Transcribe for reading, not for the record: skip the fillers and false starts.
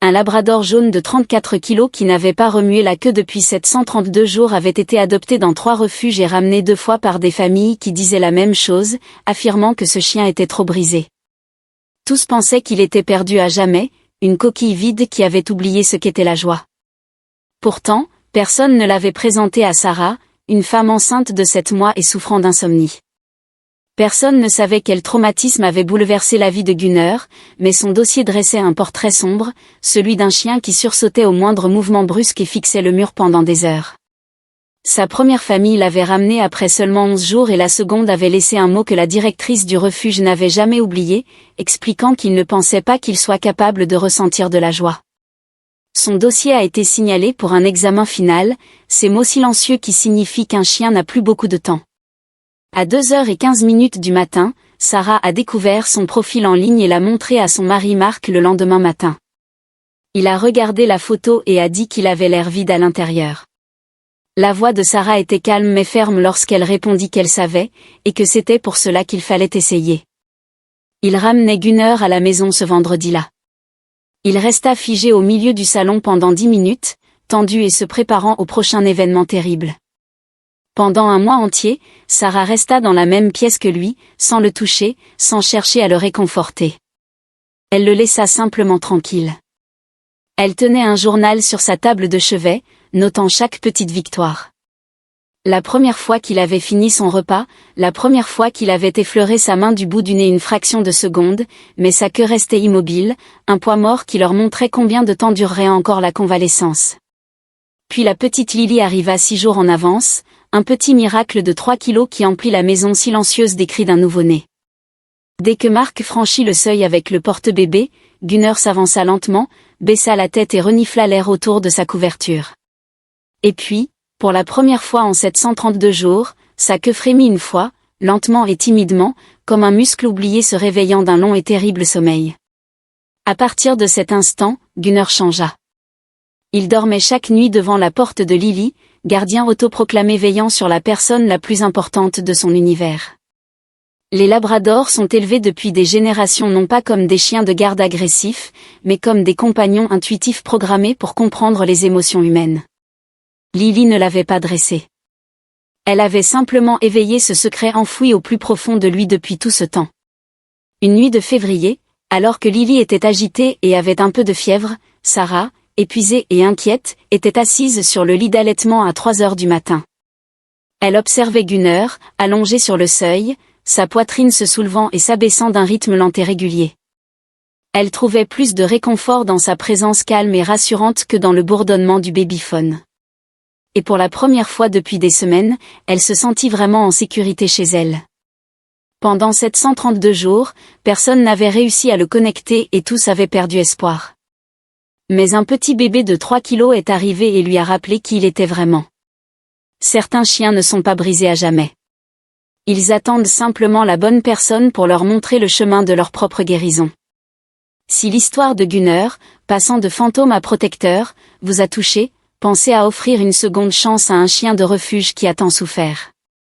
un labrador jaune de 34 kilos qui n'avait pas remué la queue depuis 732 jours avait été adopté dans 3 refuges et ramené 2 fois par des familles qui disaient la même chose, affirmant que ce chien était trop brisé. Tous pensaient qu'il était perdu à jamais, une coquille vide qui avait oublié ce qu'était la joie. Pourtant, personne ne l'avait présenté à Sarah, une femme enceinte de 7 mois et souffrant d'insomnie. Personne ne savait quel traumatisme avait bouleversé la vie de Gunnar, mais son dossier dressait un portrait sombre, celui d'un chien qui sursautait au moindre mouvement brusque et fixait le mur pendant des heures. Sa première famille l'avait ramené après seulement 11 jours et la seconde avait laissé un mot que la directrice du refuge n'avait jamais oublié, expliquant qu'il ne pensait pas qu'il soit capable de ressentir de la joie. Son dossier a été signalé pour un examen final, ces mots silencieux qui signifient qu'un chien n'a plus beaucoup de temps. À 2h15 du matin, Sarah a découvert son profil en ligne et l'a montré à son mari Marc le lendemain matin. Il a regardé la photo et a dit qu'il avait l'air vide à l'intérieur. La voix de Sarah était calme mais ferme lorsqu'elle répondit qu'elle savait, et que c'était pour cela qu'il fallait essayer. Il ramenait Gunnar à la maison ce vendredi-là. Il resta figé au milieu du salon pendant 10 minutes, tendu et se préparant au prochain événement terrible. Pendant un mois entier, Sarah resta dans la même pièce que lui, sans le toucher, sans chercher à le réconforter. Elle le laissa simplement tranquille. Elle tenait un journal sur sa table de chevet, notant chaque petite victoire. La première fois qu'il avait fini son repas, la première fois qu'il avait effleuré sa main du bout du nez une fraction de seconde, mais sa queue restait immobile, un poids mort qui leur montrait combien de temps durerait encore la convalescence. Puis la petite Lily arriva 6 jours en avance, un petit miracle de 3 kilos qui emplit la maison silencieuse des cris d'un nouveau-né. Dès que Marc franchit le seuil avec le porte-bébé, Gunnar s'avança lentement, baissa la tête et renifla l'air autour de sa couverture. Et puis, pour la première fois en 732 jours, sa queue frémit une fois, lentement et timidement, comme un muscle oublié se réveillant d'un long et terrible sommeil. À partir de cet instant, Gunnar changea. Il dormait chaque nuit devant la porte de Lily, gardien autoproclamé veillant sur la personne la plus importante de son univers. Les labradors sont élevés depuis des générations non pas comme des chiens de garde agressifs, mais comme des compagnons intuitifs programmés pour comprendre les émotions humaines. Lily ne l'avait pas dressé. Elle avait simplement éveillé ce secret enfoui au plus profond de lui depuis tout ce temps. Une nuit de février, alors que Lily était agitée et avait un peu de fièvre, Sarah, épuisée et inquiète, était assise sur le lit d'allaitement à 3h du matin. Elle observait Gunnar, allongé sur le seuil, sa poitrine se soulevant et s'abaissant d'un rythme lent et régulier. Elle trouvait plus de réconfort dans sa présence calme et rassurante que dans le bourdonnement du babyphone. Et pour la première fois depuis des semaines, elle se sentit vraiment en sécurité chez elle. Pendant 732 jours, personne n'avait réussi à le connecter et tous avaient perdu espoir. Mais un petit bébé de 3 kilos est arrivé et lui a rappelé qui il était vraiment. Certains chiens ne sont pas brisés à jamais. Ils attendent simplement la bonne personne pour leur montrer le chemin de leur propre guérison. Si l'histoire de Gunnar, passant de fantôme à protecteur, vous a touché, pensez à offrir une seconde chance à un chien de refuge qui a tant souffert.